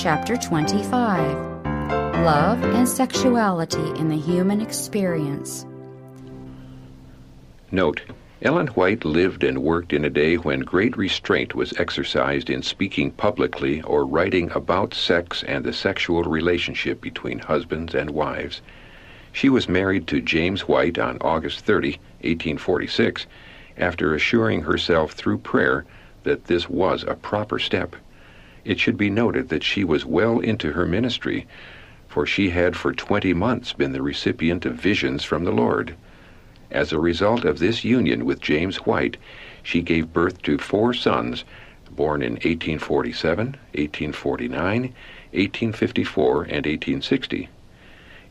Chapter 25, Love and Sexuality in the Human Experience. Note, Ellen White lived and worked in a day when great restraint was exercised in speaking publicly or writing about sex and the sexual relationship between husbands and wives. She was married to James White on August 30, 1846, after assuring herself through prayer that this was a proper step. It should be noted that she was well into her ministry, for she had for 20 months been the recipient of visions from the Lord. As a result of this union with James White, she gave birth to 4 sons, born in 1847, 1849, 1854, and 1860.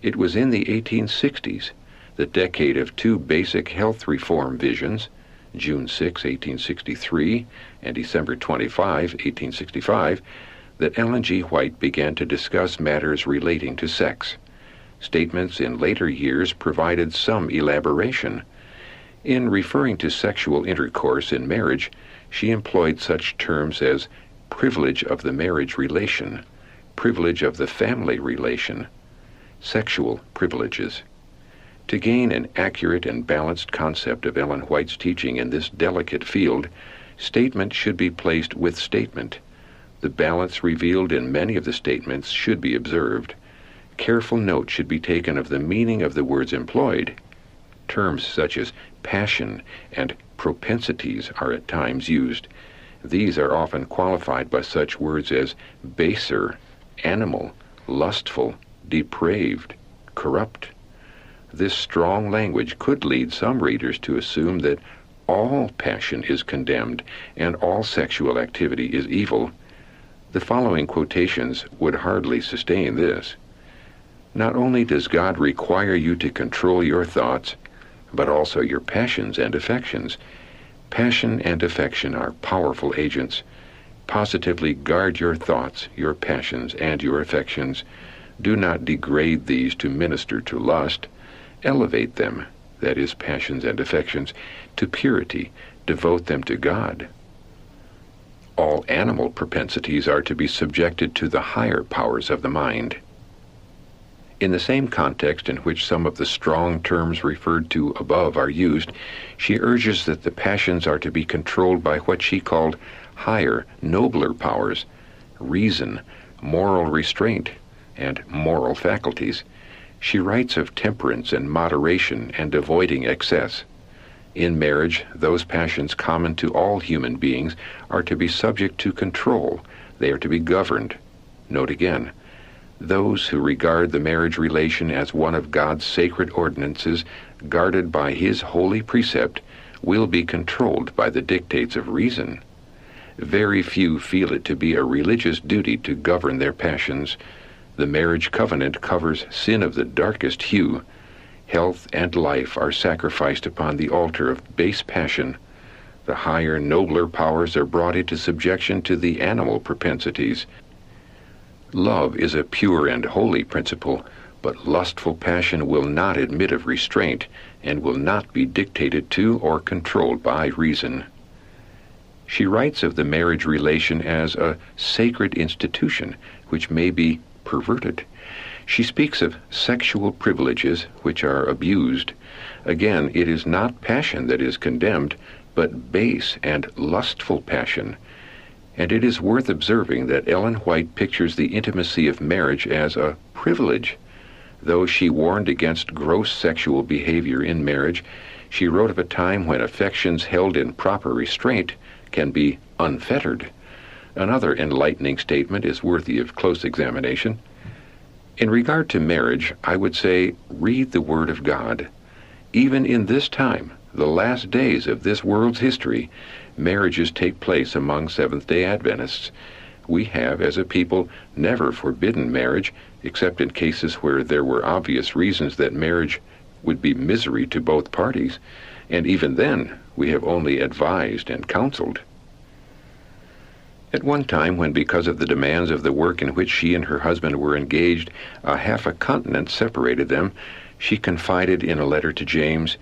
It was in the 1860s, the decade of 2 basic health reform visions, June 6, 1863, and December 25, 1865, that Ellen G. White began to discuss matters relating to sex. Statements in later years provided some elaboration. In referring to sexual intercourse in marriage, she employed such terms as privilege of the marriage relation, privilege of the family relation, sexual privileges. To gain an accurate and balanced concept of Ellen White's teaching in this delicate field, statement should be placed with statement. The balance revealed in many of the statements should be observed. Careful note should be taken of the meaning of the words employed. Terms such as passion and propensities are at times used. These are often qualified by such words as baser, animal, lustful, depraved, corrupt. This strong language could lead some readers to assume that all passion is condemned and all sexual activity is evil. The following quotations would hardly sustain this. Not only does God require you to control your thoughts, but also your passions and affections. Passion and affection are powerful agents. Positively guard your thoughts, your passions, and your affections. Do not degrade these to minister to lust. Elevate them, that is, passions and affections, to purity. Devote them to God. All animal propensities are to be subjected to the higher powers of the mind. In the same context in which some of the strong terms referred to above are used, she urges that the passions are to be controlled by what she called higher, nobler powers, reason, moral restraint, and moral faculties. She writes of temperance and moderation and avoiding excess. In marriage, those passions common to all human beings are to be subject to control. They are to be governed. Note again, those who regard the marriage relation as one of God's sacred ordinances, guarded by His holy precept, will be controlled by the dictates of reason. Very few feel it to be a religious duty to govern their passions. The marriage covenant covers sin of the darkest hue. Health and life are sacrificed upon the altar of base passion. The higher, nobler powers are brought into subjection to the animal propensities. Love is a pure and holy principle, but lustful passion will not admit of restraint and will not be dictated to or controlled by reason. She writes of the marriage relation as a sacred institution which may be perverted. She speaks of sexual privileges which are abused. Again, it is not passion that is condemned, but base and lustful passion. And it is worth observing that Ellen White pictures the intimacy of marriage as a privilege. Though she warned against gross sexual behavior in marriage, she wrote of a time when affections held in proper restraint can be unfettered. Another enlightening statement is worthy of close examination. In regard to marriage, I would say, read the Word of God. Even in this time, the last days of this world's history, marriages take place among Seventh-day Adventists. We have, as a people, never forbidden marriage, except in cases where there were obvious reasons that marriage would be misery to both parties, and even then we have only advised and counseled. At one time, when because of the demands of the work in which she and her husband were engaged, half a continent separated them, she confided in a letter to James,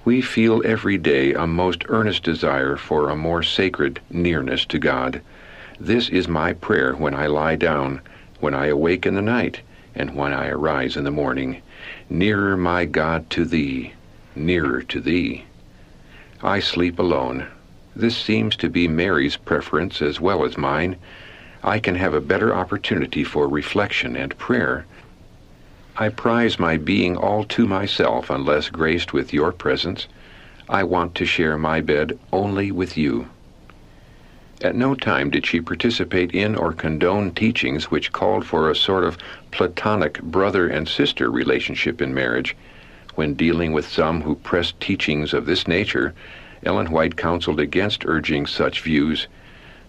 "We feel every day a most earnest desire for a more sacred nearness to God. This is my prayer when I lie down, when I awake in the night, and when I arise in the morning. Nearer, my God, to thee, nearer to thee. I sleep alone. This seems to be Mary's preference as well as mine. I can have a better opportunity for reflection and prayer. I prize my being all to myself unless graced with your presence. I want to share my bed only with you. At no time did she participate in or condone teachings which called for a sort of platonic brother and sister relationship in marriage. When dealing with some who pressed teachings of this nature, Ellen White counseled against urging such views.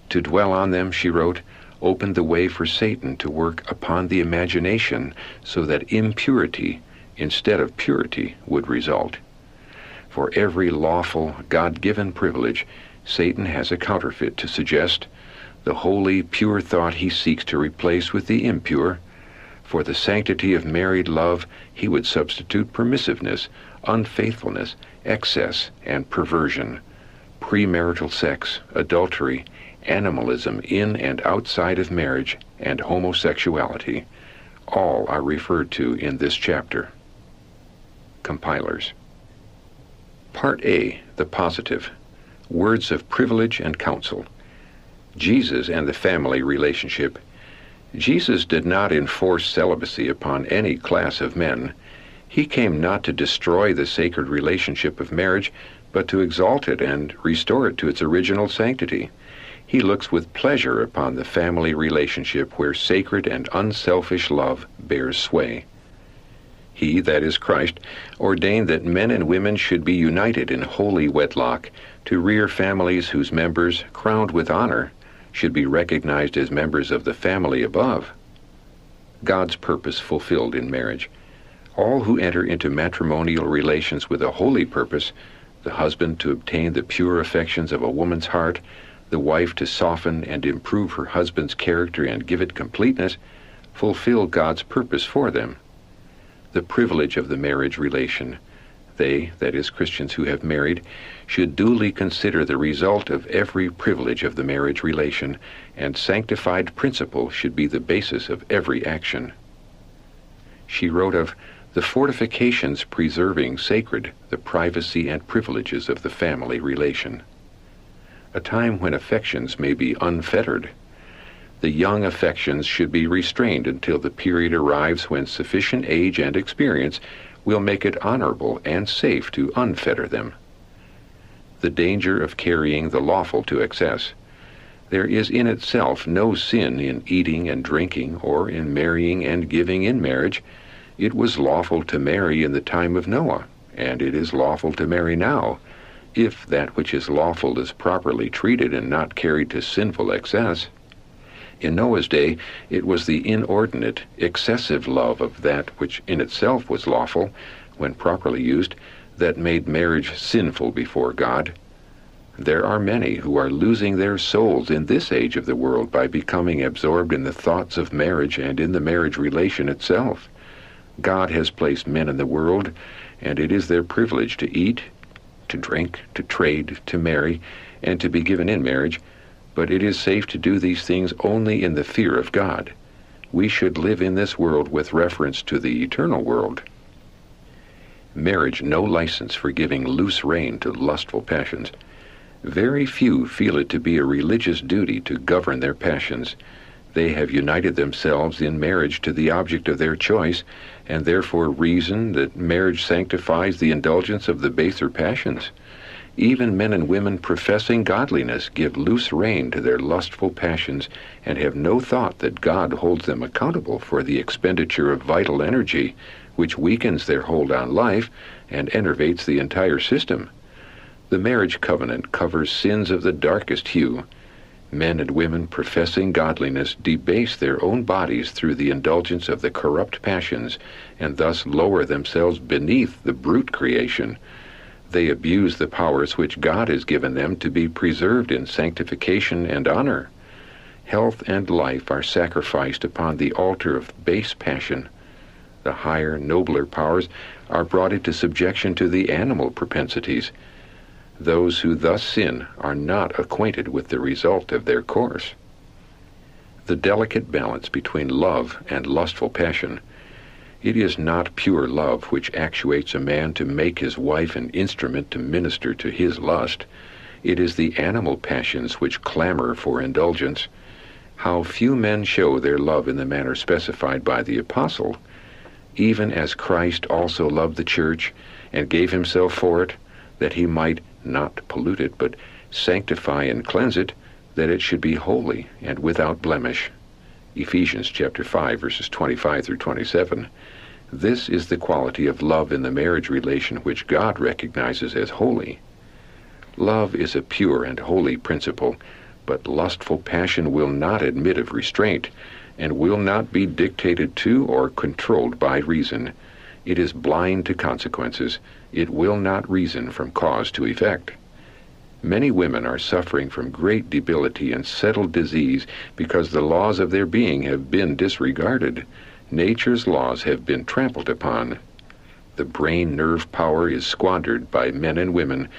To dwell on them, she wrote, opened the way for Satan to work upon the imagination so that impurity instead of purity would result. For every lawful, God-given privilege, Satan has a counterfeit to suggest. The holy, pure thought he seeks to replace with the impure. For the sanctity of married love, he would substitute permissiveness, unfaithfulness, excess, and perversion, premarital sex, adultery, animalism in and outside of marriage, and homosexuality. All are referred to in this chapter. Compilers. Part A, the positive. Words of privilege and counsel. Jesus and the family relationship. Jesus did not enforce celibacy upon any class of men. He came not to destroy the sacred relationship of marriage, but to exalt it and restore it to its original sanctity. He looks with pleasure upon the family relationship where sacred and unselfish love bears sway. He, that is Christ, ordained that men and women should be united in holy wedlock, to rear families whose members, crowned with honor, should be recognized as members of the family above. God's purpose fulfilled in marriage. All who enter into matrimonial relations with a holy purpose, the husband to obtain the pure affections of a woman's heart, the wife to soften and improve her husband's character and give it completeness, fulfill God's purpose for them. The privilege of the marriage relation. They, that is, Christians who have married, should duly consider the result of every privilege of the marriage relation, and sanctified principle should be the basis of every action. She wrote of the fortifications preserving sacred the privacy and privileges of the family relation. A time when affections may be unfettered. The young affections should be restrained until the period arrives when sufficient age and experience will make it honorable and safe to unfetter them. The danger of carrying the lawful to excess. There is in itself no sin in eating and drinking or in marrying and giving in marriage. It was lawful to marry in the time of Noah, and it is lawful to marry now, if that which is lawful is properly treated and not carried to sinful excess. In Noah's day, it was the inordinate, excessive love of that which in itself was lawful, when properly used, that made marriage sinful before God. There are many who are losing their souls in this age of the world by becoming absorbed in the thoughts of marriage and in the marriage relation itself. God has placed men in the world, and it is their privilege to eat, to drink, to trade, to marry, and to be given in marriage, but it is safe to do these things only in the fear of God. We should live in this world with reference to the eternal world. Marriage no license for giving loose rein to lustful passions. Very few feel it to be a religious duty to govern their passions. They have united themselves in marriage to the object of their choice, and therefore reason that marriage sanctifies the indulgence of the baser passions. Even men and women professing godliness give loose rein to their lustful passions and have no thought that God holds them accountable for the expenditure of vital energy, which weakens their hold on life and enervates the entire system. The marriage covenant covers sins of the darkest hue. Men and women professing godliness debase their own bodies through the indulgence of the corrupt passions, and thus lower themselves beneath the brute creation. They abuse the powers which God has given them to be preserved in sanctification and honor. Health and life are sacrificed upon the altar of base passion. The higher, nobler powers are brought into subjection to the animal propensities. Those who thus sin are not acquainted with the result of their course. the delicate balance between love and lustful passion. It is not pure love which actuates a man to make his wife an instrument to minister to his lust. It is the animal passions which clamor for indulgence. How few men show their love in the manner specified by the apostle, even as Christ also loved the church and gave himself for it, that he might not pollute it, but sanctify and cleanse it, that it should be holy and without blemish. Ephesians chapter 5, verses 25 through 27. This is the quality of love in the marriage relation which God recognizes as holy. Love is a pure and holy principle, but lustful passion will not admit of restraint, and will not be dictated to or controlled by reason. It is blind to consequences. It will not reason from cause to effect. Many women are suffering from great debility and settled disease because the laws of their being have been disregarded. Nature's laws have been trampled upon. The brain nerve power is squandered by men and women,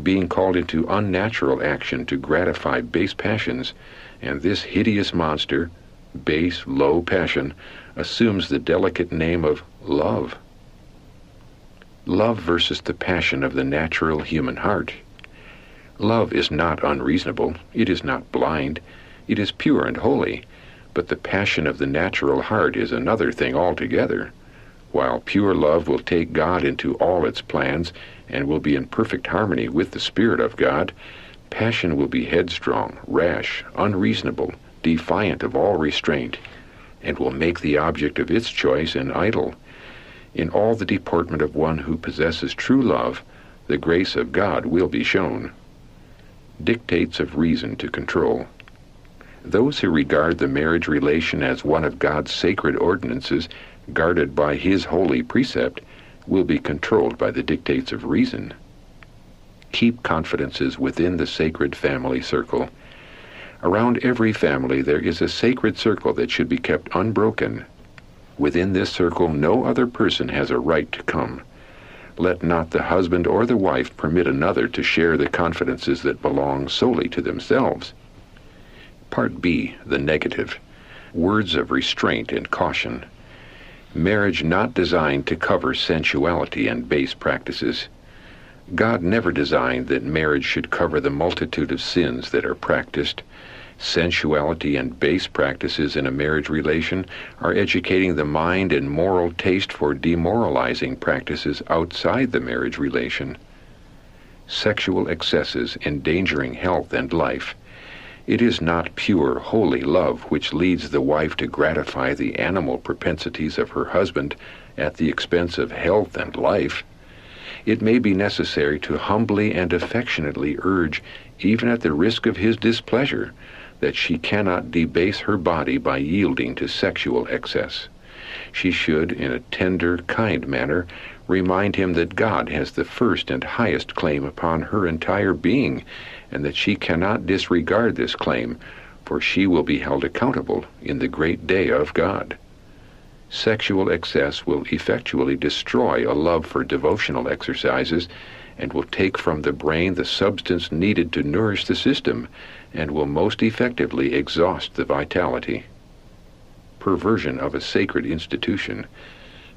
being called into unnatural action to gratify base passions, and this hideous monster, base, low passion, assumes the delicate name of love. Love versus the passion of the natural human heart. Love is not unreasonable, it is not blind, it is pure and holy, but the passion of the natural heart is another thing altogether. While pure love will take God into all its plans and will be in perfect harmony with the Spirit of God, passion will be headstrong, rash, unreasonable, defiant of all restraint, and will make the object of its choice an idol. In all the deportment of one who possesses true love, the grace of God will be shown. Dictates of reason to control. Those who regard the marriage relation as one of God's sacred ordinances, guarded by His holy precept, will be controlled by the dictates of reason. Keep confidences within the sacred family circle. Around every family there is a sacred circle that should be kept unbroken. Within this circle no other person has a right to come. Let not the husband or the wife permit another to share the confidences that belong solely to themselves. Part B, the negative. Words of restraint and caution. Marriage not designed to cover sensuality and base practices. God never designed that marriage should cover the multitude of sins that are practiced. Sensuality and base practices in a marriage relation are educating the mind and moral taste for demoralizing practices outside the marriage relation. Sexual excesses endangering health and life. It is not pure, holy love which leads the wife to gratify the animal propensities of her husband at the expense of health and life. It may be necessary to humbly and affectionately urge, even at the risk of his displeasure, that she cannot debase her body by yielding to sexual excess. She should, in a tender, kind manner, remind him that God has the first and highest claim upon her entire being, and that she cannot disregard this claim, for she will be held accountable in the great day of God. Sexual excess will effectually destroy a love for devotional exercises, and will take from the brain the substance needed to nourish the system, and will most effectively exhaust the vitality. Perversion of a sacred institution.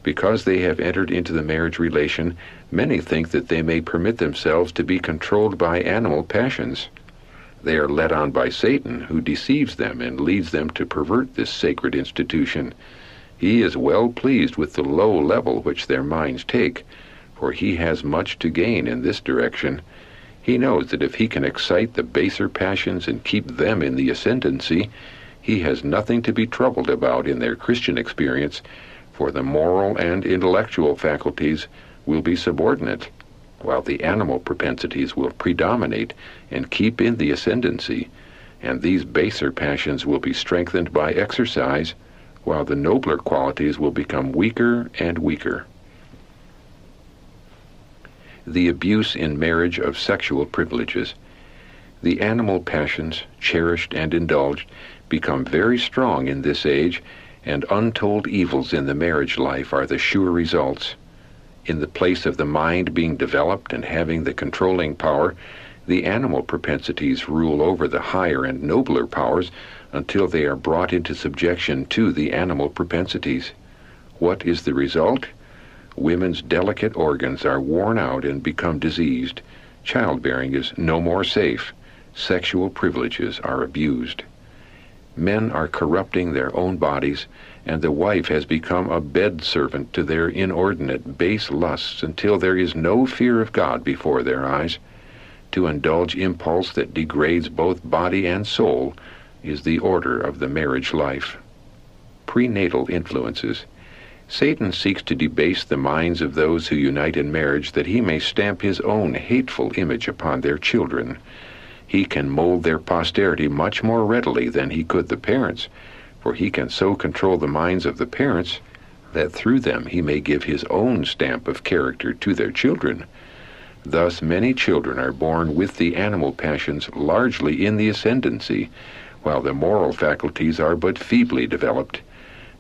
Because they have entered into the marriage relation, many think that they may permit themselves to be controlled by animal passions. They are led on by Satan, who deceives them and leads them to pervert this sacred institution. He is well pleased with the low level which their minds take, for he has much to gain in this direction. He knows that if he can excite the baser passions and keep them in the ascendancy, he has nothing to be troubled about in their Christian experience, for the moral and intellectual faculties will be subordinate, while the animal propensities will predominate and keep in the ascendancy, and these baser passions will be strengthened by exercise, while the nobler qualities will become weaker and weaker. The abuse in marriage of sexual privileges. The animal passions, cherished and indulged, become very strong in this age, and untold evils in the marriage life are the sure results. In the place of the mind being developed and having the controlling power, the animal propensities rule over the higher and nobler powers until they are brought into subjection to the animal propensities. What is the result? Women's delicate organs are worn out and become diseased. Childbearing is no more safe. Sexual privileges are abused. Men are corrupting their own bodies, and the wife has become a bed servant to their inordinate, base lusts until there is no fear of God before their eyes. To indulge impulse that degrades both body and soul is the order of the marriage life. Prenatal influences. Satan seeks to debase the minds of those who unite in marriage that he may stamp his own hateful image upon their children. He can mold their posterity much more readily than he could the parents, for he can so control the minds of the parents that through them he may give his own stamp of character to their children. Thus many children are born with the animal passions largely in the ascendancy, while the moral faculties are but feebly developed.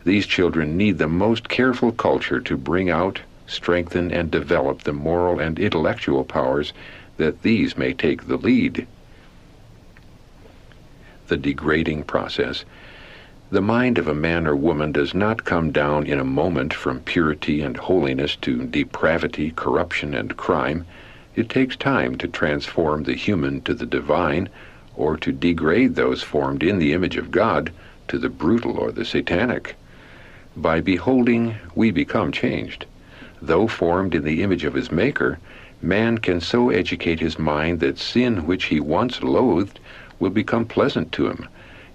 These children need the most careful culture to bring out, strengthen, and develop the moral and intellectual powers that these may take the lead. The degrading process. The mind of a man or woman does not come down in a moment from purity and holiness to depravity, corruption, and crime. It takes time to transform the human to the divine, or to degrade those formed in the image of God to the brutal or the satanic. By beholding, we become changed. Though formed in the image of his Maker, man can so educate his mind that sin which he once loathed will become pleasant to him.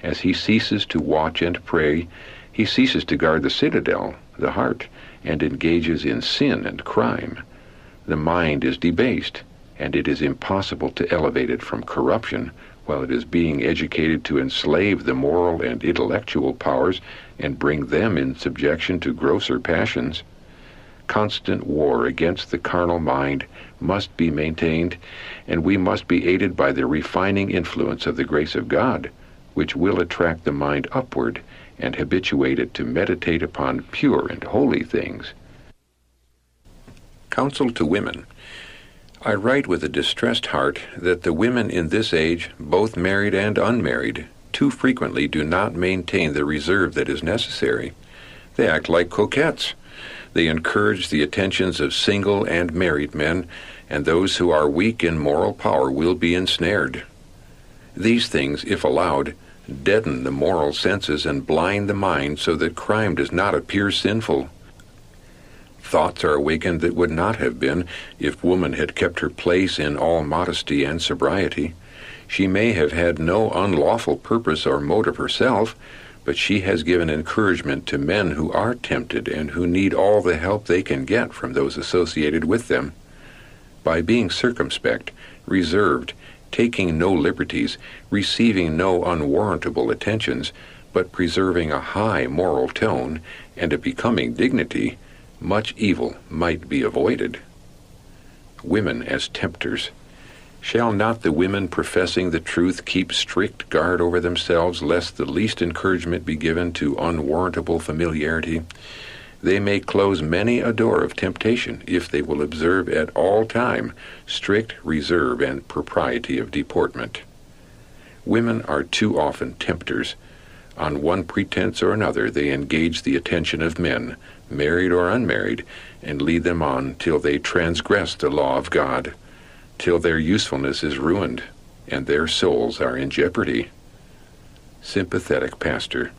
As he ceases to watch and pray, he ceases to guard the citadel, the heart, and engages in sin and crime. The mind is debased, and it is impossible to elevate it from corruption while it is being educated to enslave the moral and intellectual powers and bring them in subjection to grosser passions. Constant war against the carnal mind must be maintained, and we must be aided by the refining influence of the grace of God, which will attract the mind upward and habituate it to meditate upon pure and holy things. Counsel to women. I write with a distressed heart that the women in this age, both married and unmarried, too frequently do not maintain the reserve that is necessary. They act like coquettes. They encourage the attentions of single and married men, and those who are weak in moral power will be ensnared. These things, if allowed, deaden the moral senses and blind the mind so that crime does not appear sinful. Thoughts are awakened that would not have been if woman had kept her place in all modesty and sobriety. She may have had no unlawful purpose or motive herself, but she has given encouragement to men who are tempted and who need all the help they can get from those associated with them. By being circumspect, reserved, taking no liberties, receiving no unwarrantable attentions, but preserving a high moral tone and a becoming dignity, much evil might be avoided. Women as tempters. Shall not the women professing the truth keep strict guard over themselves, lest the least encouragement be given to unwarrantable familiarity? They may close many a door of temptation if they will observe at all time strict reserve and propriety of deportment. Women are too often tempters. On one pretense or another they engage the attention of men, married or unmarried, and lead them on till they transgress the law of God, till their usefulness is ruined, and their souls are in jeopardy. Sympathetic pastor.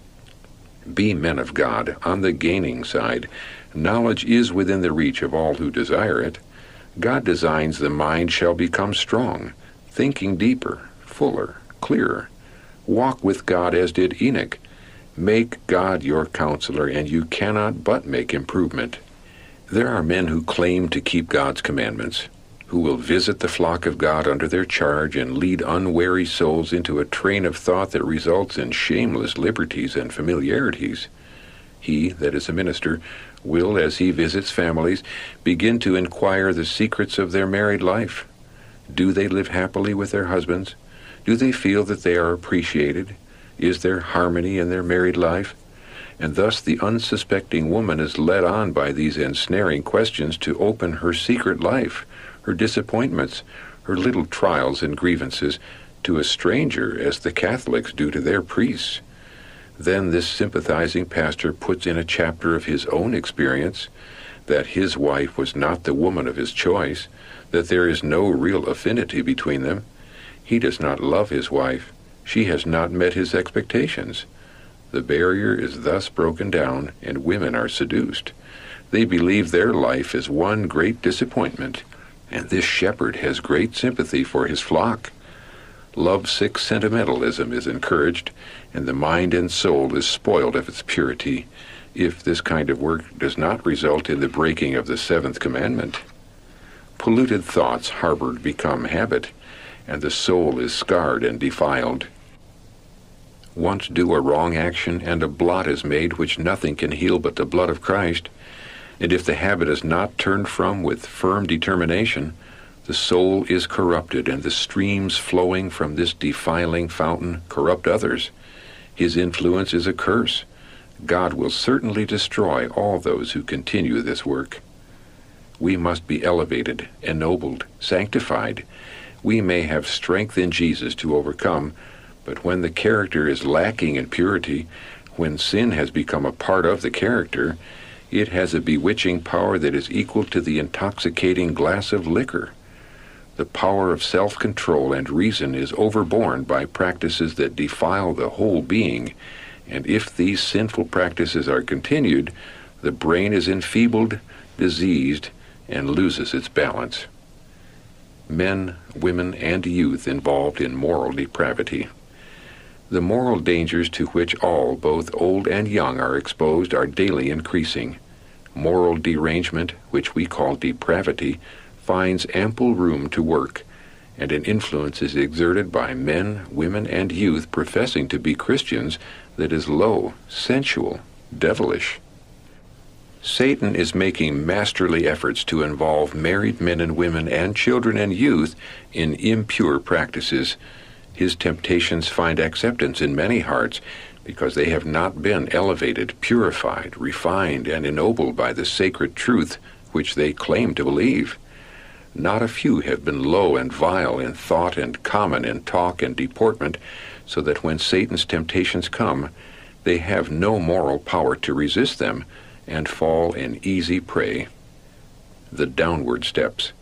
Be men of God on the gaining side. Knowledge is within the reach of all who desire it. God designs the mind shall become strong, thinking deeper, fuller, clearer. Walk with God as did Enoch. Make God your counselor, and you cannot but make improvement. There are men who claim to keep God's commandments, who will visit the flock of God under their charge and lead unwary souls into a train of thought that results in shameless liberties and familiarities. He, that is a minister, will, as he visits families, begin to inquire the secrets of their married life. Do they live happily with their husbands? Do they feel that they are appreciated? Is there harmony in their married life? And thus the unsuspecting woman is led on by these ensnaring questions to open her secret life, her disappointments, her little trials and grievances, to a stranger as the Catholics do to their priests. Then this sympathizing pastor puts in a chapter of his own experience, that his wife was not the woman of his choice, that there is no real affinity between them. He does not love his wife. She has not met his expectations. The barrier is thus broken down, and women are seduced. They believe their life is one great disappointment, and this shepherd has great sympathy for his flock. Love-sick sentimentalism is encouraged, and the mind and soul is spoiled of its purity, if this kind of work does not result in the breaking of the seventh commandment. Polluted thoughts harbored become habit, and the soul is scarred and defiled. Once do a wrong action, and a blot is made which nothing can heal but the blood of Christ, and if the habit is not turned from with firm determination, the soul is corrupted, and the streams flowing from this defiling fountain corrupt others. His influence is a curse. God will certainly destroy all those who continue this work. We must be elevated, ennobled, sanctified. We may have strength in Jesus to overcome, but when the character is lacking in purity, when sin has become a part of the character, it has a bewitching power that is equal to the intoxicating glass of liquor. The power of self-control and reason is overborne by practices that defile the whole being, and if these sinful practices are continued, the brain is enfeebled, diseased, and loses its balance. Men, women, and youth involved in moral depravity. The moral dangers to which all, both old and young, are exposed are daily increasing. Moral derangement, which we call depravity, finds ample room to work, and an influence is exerted by men, women, and youth professing to be Christians that is low, sensual, devilish. Satan is making masterly efforts to involve married men and women and children and youth in impure practices. His temptations find acceptance in many hearts because they have not been elevated, purified, refined, and ennobled by the sacred truth which they claim to believe. Not a few have been low and vile in thought and common in talk and deportment, so that when Satan's temptations come, they have no moral power to resist them and fall an easy prey. The downward steps.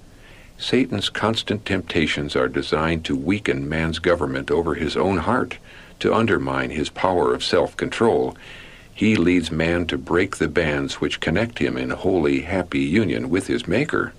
Satan's constant temptations are designed to weaken man's government over his own heart, to undermine his power of self-control. He leads man to break the bands which connect him in holy, happy union with his Maker.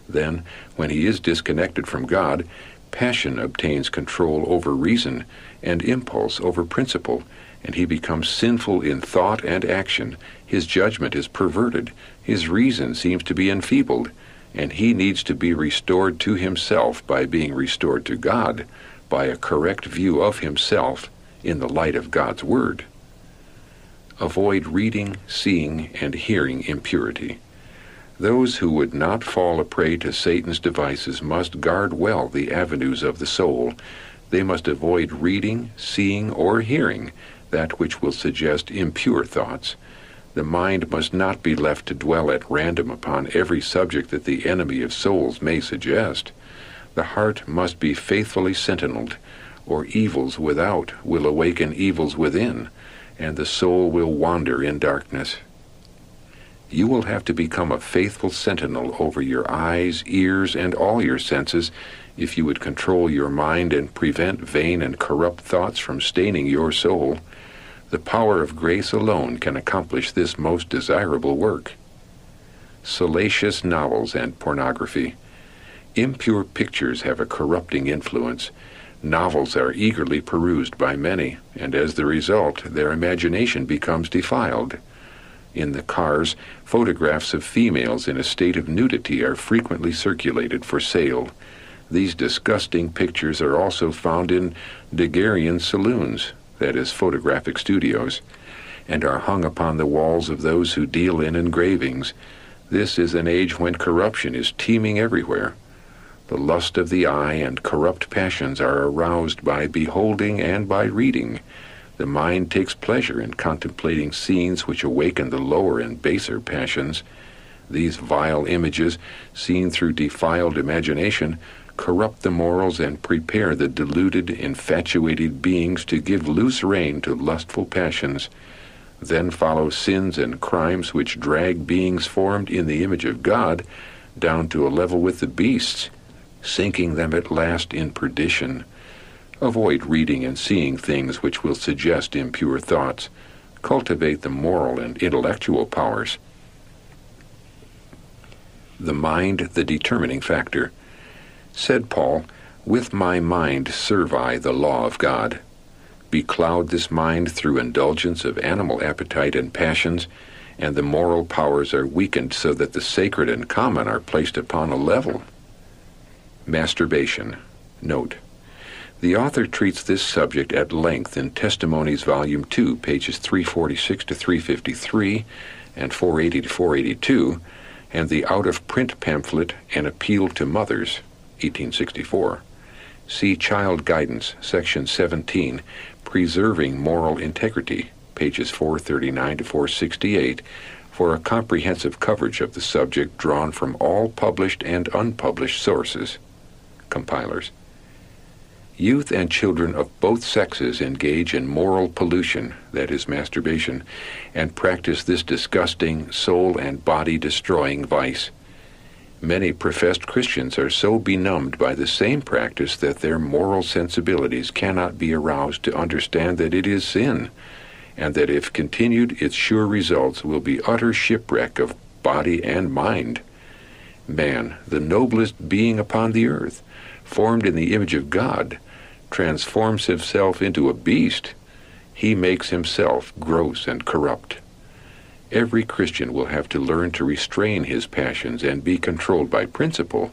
Then, when he is disconnected from God, passion obtains control over reason and impulse over principle, and he becomes sinful in thought and action. His judgment is perverted, his reason seems to be enfeebled, and he needs to be restored to himself by being restored to God, by a correct view of himself in the light of God's Word. Avoid reading, seeing, and hearing impurity. Those who would not fall a prey to Satan's devices must guard well the avenues of the soul. They must avoid reading, seeing, or hearing that which will suggest impure thoughts. The mind must not be left to dwell at random upon every subject that the enemy of souls may suggest. The heart must be faithfully sentineled, or evils without will awaken evils within, and the soul will wander in darkness. You will have to become a faithful sentinel over your eyes, ears, and all your senses if you would control your mind and prevent vain and corrupt thoughts from staining your soul. The power of grace alone can accomplish this most desirable work. Salacious novels and pornography. Impure pictures have a corrupting influence. Novels are eagerly perused by many, and as the result, their imagination becomes defiled. In the cars, photographs of females in a state of nudity are frequently circulated for sale. These disgusting pictures are also found in daguerrean saloons, that is, photographic studios, and are hung upon the walls of those who deal in engravings. This is an age when corruption is teeming everywhere. The lust of the eye and corrupt passions are aroused by beholding and by reading. The mind takes pleasure in contemplating scenes which awaken the lower and baser passions. These vile images, seen through defiled imagination, corrupt the morals and prepare the deluded, infatuated beings to give loose rein to lustful passions. Then follow sins and crimes which drag beings formed in the image of God down to a level with the beasts, sinking them at last in perdition. Avoid reading and seeing things which will suggest impure thoughts. Cultivate the moral and intellectual powers. The mind, the determining factor. Said Paul, "With my mind serve I the law of God." Becloud this mind through indulgence of animal appetite and passions, and the moral powers are weakened so that the sacred and common are placed upon a level. Masturbation. Note: the author treats this subject at length in Testimonies, Volume 2, pages 346 to 353 and 480 to 482, and the out-of-print pamphlet An Appeal to Mothers, 1864. See Child Guidance, Section 17, Preserving Moral Integrity, pages 439 to 468, for a comprehensive coverage of the subject drawn from all published and unpublished sources. Compilers. Youth and children of both sexes engage in moral pollution, that is masturbation, and practice this disgusting, soul and body destroying vice. Many professed Christians are so benumbed by the same practice that their moral sensibilities cannot be aroused to understand that it is sin, and that if continued, its sure results will be utter shipwreck of body and mind. Man, the noblest being upon the earth, formed in the image of God, transforms himself into a beast. He makes himself gross and corrupt. Every Christian will have to learn to restrain his passions and be controlled by principle.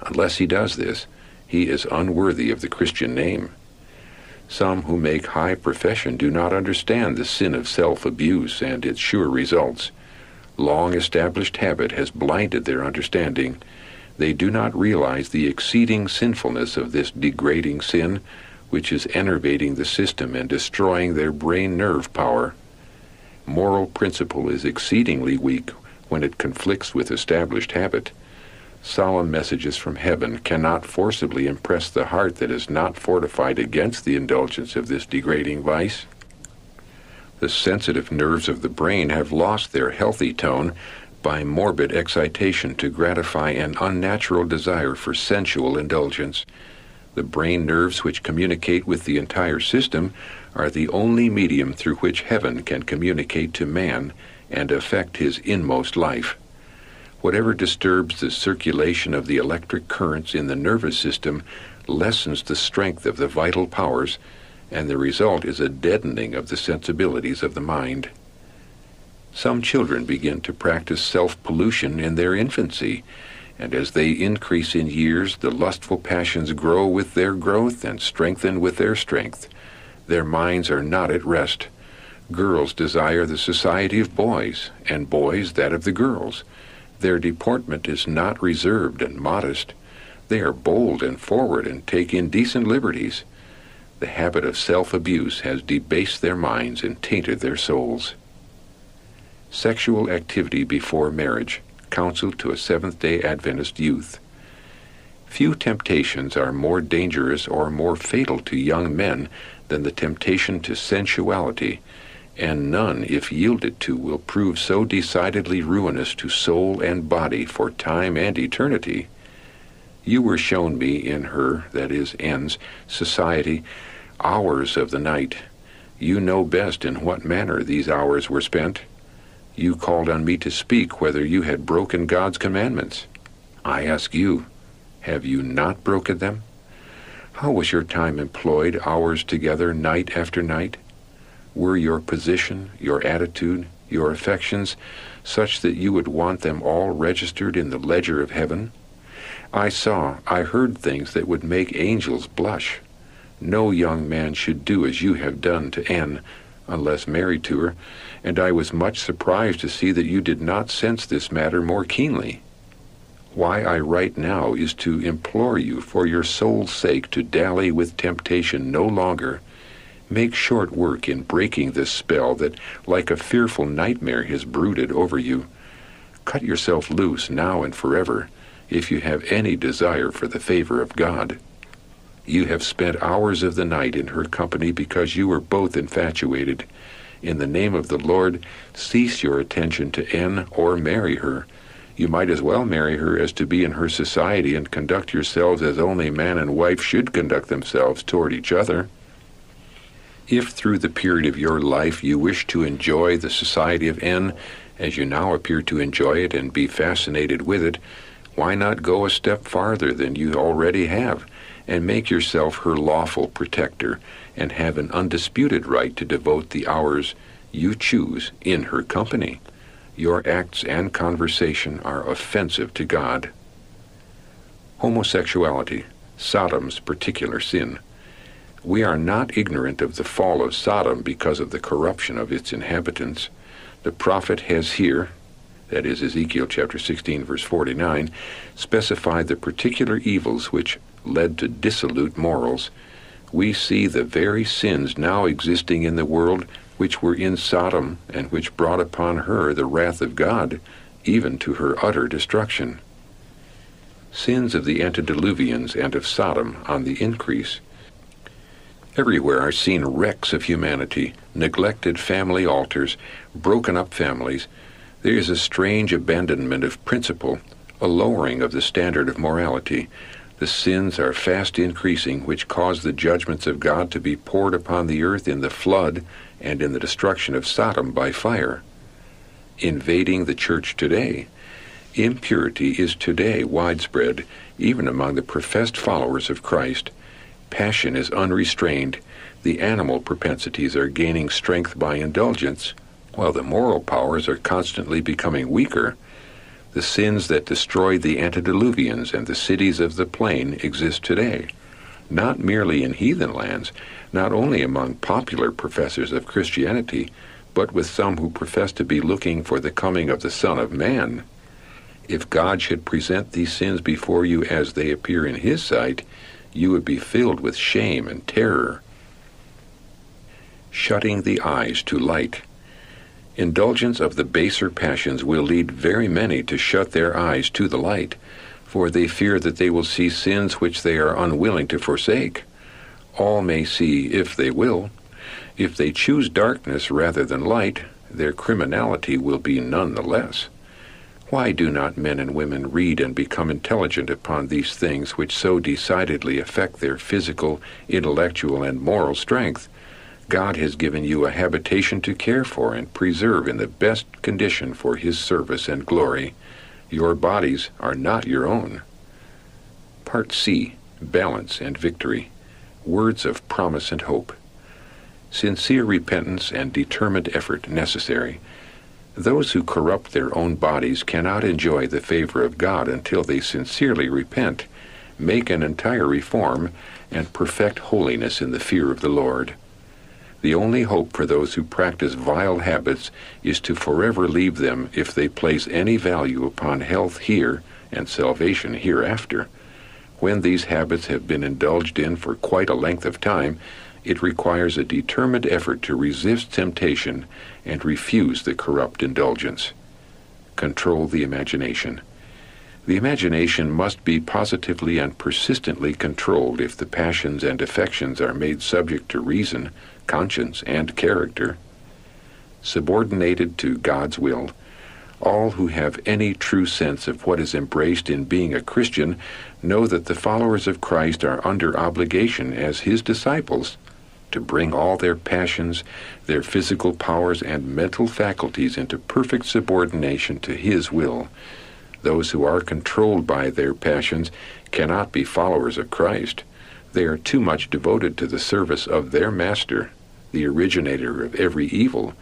Unless he does this, he is unworthy of the Christian name. Some who make high profession do not understand the sin of self-abuse and its sure results. Long-established habit has blinded their understanding. They do not realize the exceeding sinfulness of this degrading sin, which is enervating the system and destroying their brain nerve power. Moral principle is exceedingly weak when it conflicts with established habit. Solemn messages from heaven cannot forcibly impress the heart that is not fortified against the indulgence of this degrading vice. The sensitive nerves of the brain have lost their healthy tone by morbid excitation to gratify an unnatural desire for sensual indulgence. The brain nerves which communicate with the entire system are the only medium through which heaven can communicate to man and affect his inmost life. Whatever disturbs the circulation of the electric currents in the nervous system lessens the strength of the vital powers, and the result is a deadening of the sensibilities of the mind. Some children begin to practice self-pollution in their infancy, and as they increase in years, the lustful passions grow with their growth and strengthen with their strength. Their minds are not at rest. Girls desire the society of boys, and boys that of the girls. Their deportment is not reserved and modest. They are bold and forward and take indecent liberties. The habit of self-abuse has debased their minds and tainted their souls. Sexual activity before marriage. Counsel to a Seventh-day Adventist youth. Few temptations are more dangerous or more fatal to young men than the temptation to sensuality, and none, if yielded to, will prove so decidedly ruinous to soul and body for time and eternity. You were shown me in her, that is, N's, society, hours of the night. You know best in what manner these hours were spent. You called on me to speak whether you had broken God's commandments. I ask you, have you not broken them? How was your time employed hours together, night after night? Were your position, your attitude, your affections such that you would want them all registered in the ledger of heaven? I heard things that would make angels blush. No young man should do as you have done to N, unless married to her, and I was much surprised to see that you did not sense this matter more keenly. Why I write now is to implore you for your soul's sake to dally with temptation no longer. Make short work in breaking this spell that, like a fearful nightmare, has brooded over you. Cut yourself loose now and forever. if you have any desire for the favor of God. You have spent hours of the night in her company because you were both infatuated. In the name of the Lord, cease your attention to N or marry her. You might as well marry her as to be in her society and conduct yourselves as only man and wife should conduct themselves toward each other. If through the period of your life you wish to enjoy the society of N, as you now appear to enjoy it and be fascinated with it, why not go a step farther than you already have, and make yourself her lawful protector, and have an undisputed right to devote the hours you choose in her company? Your acts and conversation are offensive to God. Homosexuality, Sodom's particular sin. We are not ignorant of the fall of Sodom because of the corruption of its inhabitants. The prophet has here, that is Ezekiel chapter 16, verse 49, specified the particular evils which led to dissolute morals. We see the very sins now existing in the world which were in Sodom, and which brought upon her the wrath of God, even to her utter destruction. Sins of the antediluvians and of Sodom on the increase. Everywhere are seen wrecks of humanity, neglected family altars, broken up families. There is a strange abandonment of principle, a lowering of the standard of morality. The sins are fast increasing, which cause the judgments of God to be poured upon the earth in the flood and in the destruction of Sodom by fire. Invading the church today. Impurity is today widespread, even among the professed followers of Christ. Passion is unrestrained. The animal propensities are gaining strength by indulgence, while the moral powers are constantly becoming weaker. The sins that destroyed the antediluvians and the cities of the plain exist today, not merely in heathen lands, not only among popular professors of Christianity, but with some who profess to be looking for the coming of the Son of Man. If God should present these sins before you as they appear in His sight, you would be filled with shame and terror. Shutting the eyes to light. Indulgence of the baser passions will lead very many to shut their eyes to the light, for they fear that they will see sins which they are unwilling to forsake. All may see if they will. If they choose darkness rather than light, their criminality will be none the less. Why do not men and women read and become intelligent upon these things which so decidedly affect their physical, intellectual, and moral strength? God has given you a habitation to care for and preserve in the best condition for His service and glory. Your bodies are not your own. Part C, Balance and Victory. Words of promise and hope. Sincere repentance and determined effort necessary. Those who corrupt their own bodies cannot enjoy the favor of God until they sincerely repent, make an entire reform, and perfect holiness in the fear of the Lord. The only hope for those who practice vile habits is to forever leave them if they place any value upon health here and salvation hereafter. When these habits have been indulged in for quite a length of time, it requires a determined effort to resist temptation and refuse the corrupt indulgence. Control the imagination. The imagination must be positively and persistently controlled if the passions and affections are made subject to reason, conscience, and character. Subordinated to God's will. All who have any true sense of what is embraced in being a Christian know that the followers of Christ are under obligation as His disciples to bring all their passions, their physical powers, and mental faculties into perfect subordination to His will. Those who are controlled by their passions cannot be followers of Christ. They are too much devoted to the service of their Master, the originator of every evil,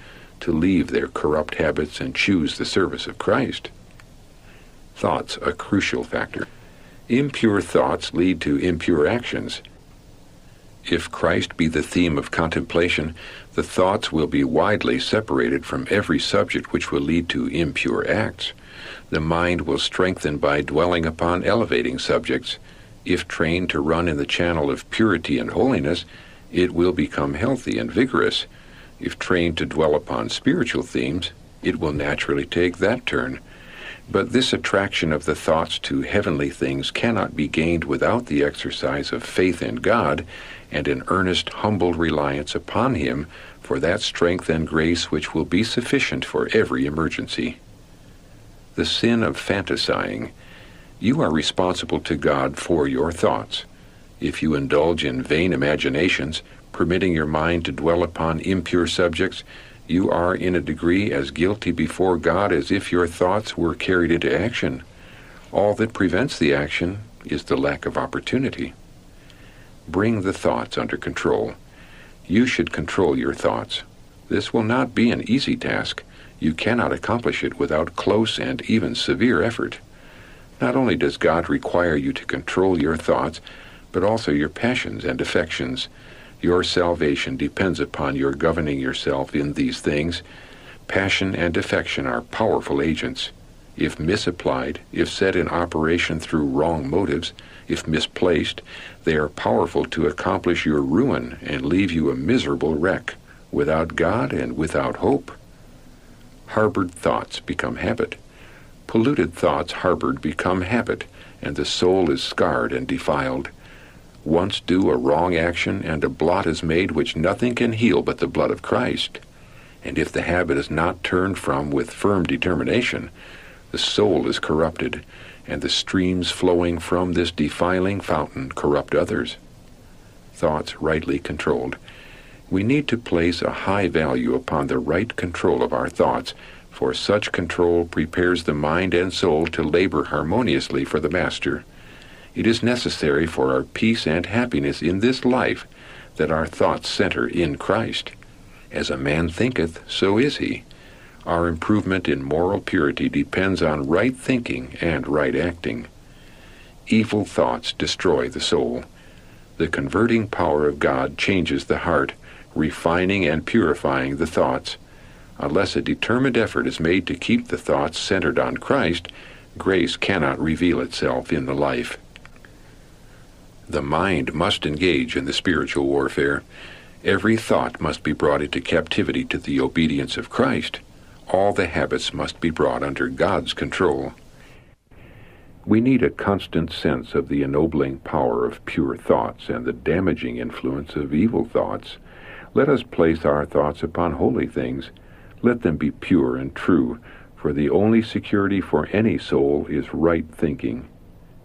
to leave their corrupt habits and choose the service of Christ. Thoughts, a crucial factor. Impure thoughts lead to impure actions. If Christ be the theme of contemplation, the thoughts will be widely separated from every subject which will lead to impure acts. The mind will strengthen by dwelling upon elevating subjects. If trained to run in the channel of purity and holiness, it will become healthy and vigorous. If trained to dwell upon spiritual themes, it will naturally take that turn. But this attraction of the thoughts to heavenly things cannot be gained without the exercise of faith in God and an earnest, humble reliance upon Him for that strength and grace which will be sufficient for every emergency. The sin of fantasizing. You are responsible to God for your thoughts. If you indulge in vain imaginations, permitting your mind to dwell upon impure subjects, you are in a degree as guilty before God as if your thoughts were carried into action. All that prevents the action is the lack of opportunity. Bring the thoughts under control. You should control your thoughts. This will not be an easy task. You cannot accomplish it without close and even severe effort. Not only does God require you to control your thoughts, but also your passions and affections. Your salvation depends upon your governing yourself in these things. Passion and affection are powerful agents. If misapplied, if set in operation through wrong motives, if misplaced, they are powerful to accomplish your ruin and leave you a miserable wreck, without God and without hope. Harbored thoughts become habit. Polluted thoughts harbored become habit, and the soul is scarred and defiled. Once do a wrong action, and a blot is made which nothing can heal but the blood of Christ. And if the habit is not turned from with firm determination, the soul is corrupted, and the streams flowing from this defiling fountain corrupt others. Thoughts rightly controlled. We need to place a high value upon the right control of our thoughts, for such control prepares the mind and soul to labor harmoniously for the Master. It is necessary for our peace and happiness in this life that our thoughts center in Christ. As a man thinketh, so is he. Our improvement in moral purity depends on right thinking and right acting. Evil thoughts destroy the soul. The converting power of God changes the heart, refining and purifying the thoughts. Unless a determined effort is made to keep the thoughts centered on Christ, grace cannot reveal itself in the life. The mind must engage in the spiritual warfare. Every thought must be brought into captivity to the obedience of Christ. All the habits must be brought under God's control. We need a constant sense of the ennobling power of pure thoughts and the damaging influence of evil thoughts. Let us place our thoughts upon holy things. Let them be pure and true, for the only security for any soul is right thinking.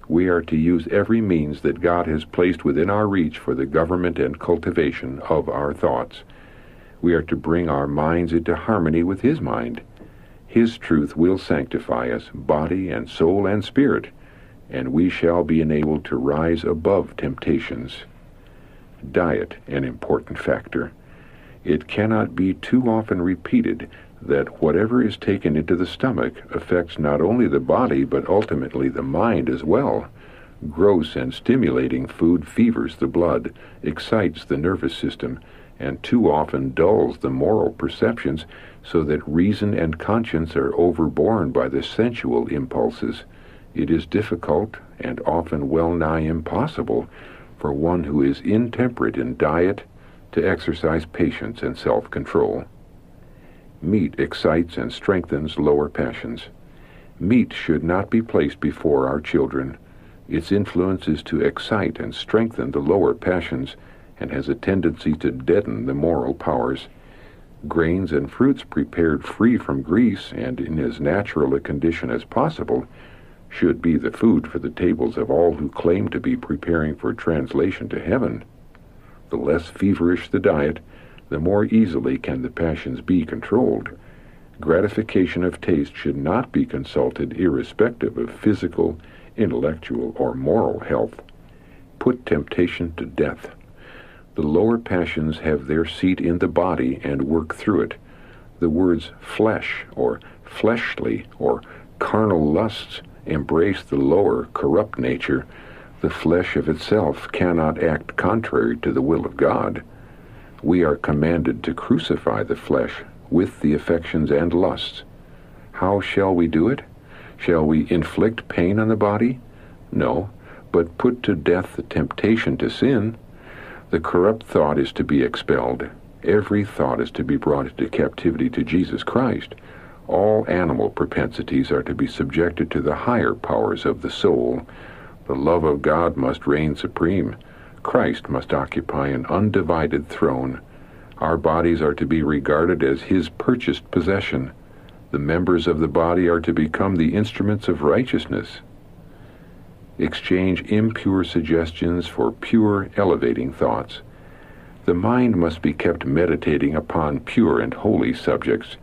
We are to use every means that God has placed within our reach for the government and cultivation of our thoughts. We are to bring our minds into harmony with His mind. His truth will sanctify us, body and soul and spirit, and we shall be enabled to rise above temptations. Diet, an important factor. It cannot be too often repeated that whatever is taken into the stomach affects not only the body but ultimately the mind as well. Gross and stimulating food fevers the blood, excites the nervous system, and too often dulls the moral perceptions so that reason and conscience are overborne by the sensual impulses. It is difficult, and often well nigh impossible, for one who is intemperate in diet to exercise patience and self-control. Meat excites and strengthens lower passions. Meat should not be placed before our children. Its influence is to excite and strengthen the lower passions, and has a tendency to deaden the moral powers. Grains and fruits prepared free from grease and in as natural a condition as possible should be the food for the tables of all who claim to be preparing for translation to heaven. The less feverish the diet, the more easily can the passions be controlled. Gratification of taste should not be consulted irrespective of physical, intellectual, or moral health. Put temptation to death. The lower passions have their seat in the body and work through it. The words flesh or fleshly or carnal lusts embrace the lower, corrupt nature. The flesh of itself cannot act contrary to the will of God. We are commanded to crucify the flesh with the affections and lusts. How shall we do it? Shall we inflict pain on the body? No, but put to death the temptation to sin. The corrupt thought is to be expelled. Every thought is to be brought into captivity to Jesus Christ. All animal propensities are to be subjected to the higher powers of the soul. The love of God must reign supreme. Christ must occupy an undivided throne. Our bodies are to be regarded as His purchased possession. The members of the body are to become the instruments of righteousness. Exchange impure suggestions for pure, elevating thoughts. The mind must be kept meditating upon pure and holy subjects.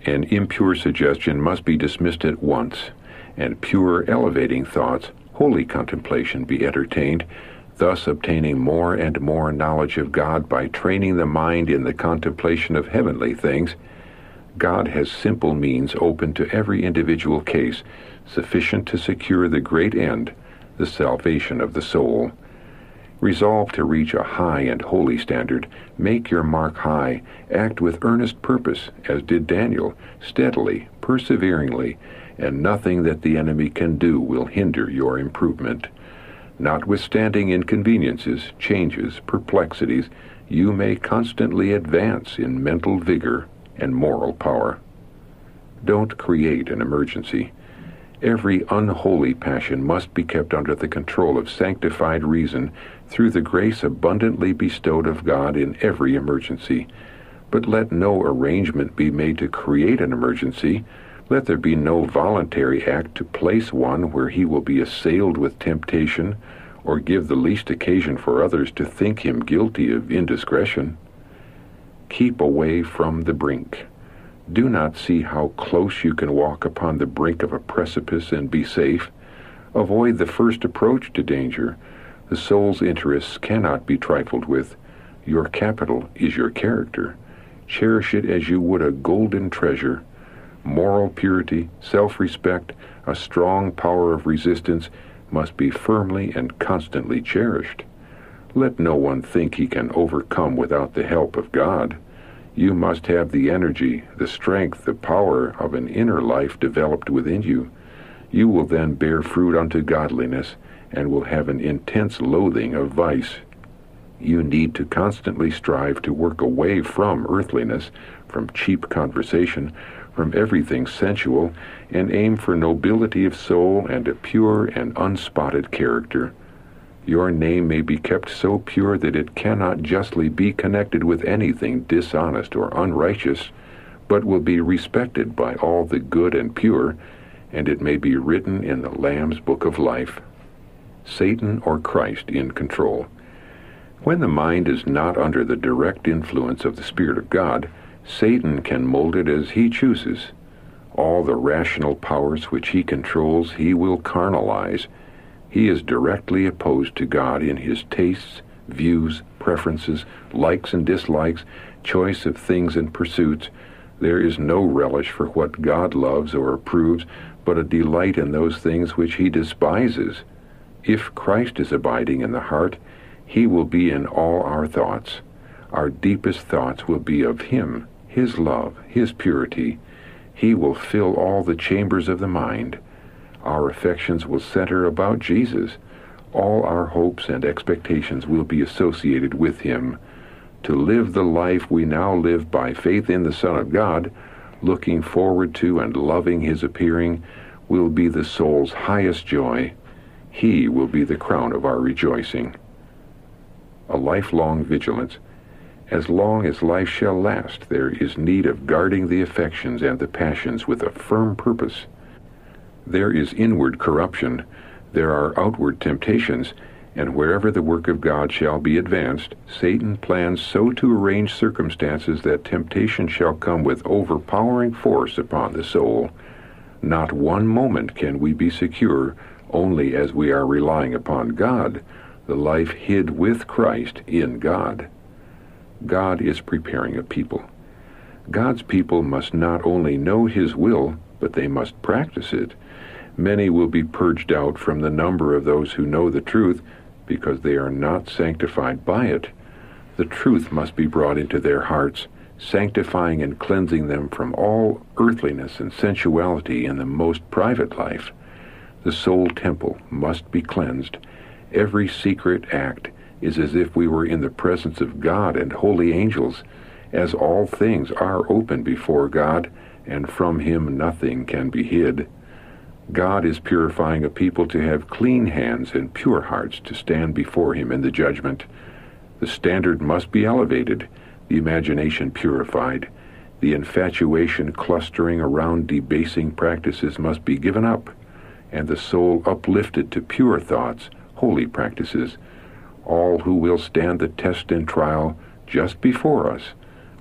An impure suggestion must be dismissed at once, and pure, elevating thoughts, holy contemplation be entertained, thus obtaining more and more knowledge of God by training the mind in the contemplation of heavenly things. God has simple means open to every individual case, sufficient to secure the great end, the salvation of the soul. Resolve to reach a high and holy standard. Make your mark high. Act with earnest purpose, as did Daniel, steadily, perseveringly, and nothing that the enemy can do will hinder your improvement. Notwithstanding inconveniences, changes, perplexities, you may constantly advance in mental vigor and moral power. Don't create an emergency. Every unholy passion must be kept under the control of sanctified reason through the grace abundantly bestowed of God in every emergency. But let no arrangement be made to create an emergency. Let there be no voluntary act to place one where he will be assailed with temptation or give the least occasion for others to think him guilty of indiscretion. Keep away from the brink. Do not see how close you can walk upon the brink of a precipice and be safe. Avoid the first approach to danger. The soul's interests cannot be trifled with. Your capital is your character. Cherish it as you would a golden treasure. Moral purity, self-respect, a strong power of resistance must be firmly and constantly cherished. Let no one think he can overcome without the help of God. You must have the energy, the strength, the power of an inner life developed within you. You will then bear fruit unto godliness and will have an intense loathing of vice. You need to constantly strive to work away from earthliness, from cheap conversation, from everything sensual, and aim for nobility of soul and a pure and unspotted character. Your name may be kept so pure that it cannot justly be connected with anything dishonest or unrighteous, but will be respected by all the good and pure, and it may be written in the Lamb's Book of Life. Satan or Christ in control. When the mind is not under the direct influence of the Spirit of God, Satan can mold it as he chooses. All the rational powers which he controls he will carnalize. He is directly opposed to God in his tastes, views, preferences, likes and dislikes, choice of things and pursuits. There is no relish for what God loves or approves, but a delight in those things which he despises. If Christ is abiding in the heart, he will be in all our thoughts. Our deepest thoughts will be of him, his love, his purity. He will fill all the chambers of the mind. Our affections will center about Jesus. All our hopes and expectations will be associated with him. To live the life we now live by faith in the Son of God, looking forward to and loving his appearing, will be the soul's highest joy. He will be the crown of our rejoicing. A lifelong vigilance. As long as life shall last, there is need of guarding the affections and the passions with a firm purpose. There is inward corruption, there are outward temptations, and wherever the work of God shall be advanced, Satan plans so to arrange circumstances that temptation shall come with overpowering force upon the soul. Not one moment can we be secure, only as we are relying upon God, the life hid with Christ in God. God is preparing a people. God's people must not only know his will, but they must practice it. Many will be purged out from the number of those who know the truth, because they are not sanctified by it. The truth must be brought into their hearts, sanctifying and cleansing them from all earthliness and sensuality in the most private life. The soul temple must be cleansed. Every secret act is as if we were in the presence of God and holy angels, as all things are open before God, and from him nothing can be hid. God is purifying a people to have clean hands and pure hearts to stand before him in the judgment. The standard must be elevated, the imagination purified, the infatuation clustering around debasing practices must be given up, and the soul uplifted to pure thoughts, holy practices. All who will stand the test and trial just before us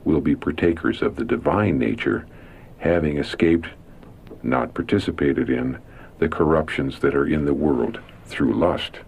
will be partakers of the divine nature, having escaped, not participated in, the corruptions that are in the world through lust.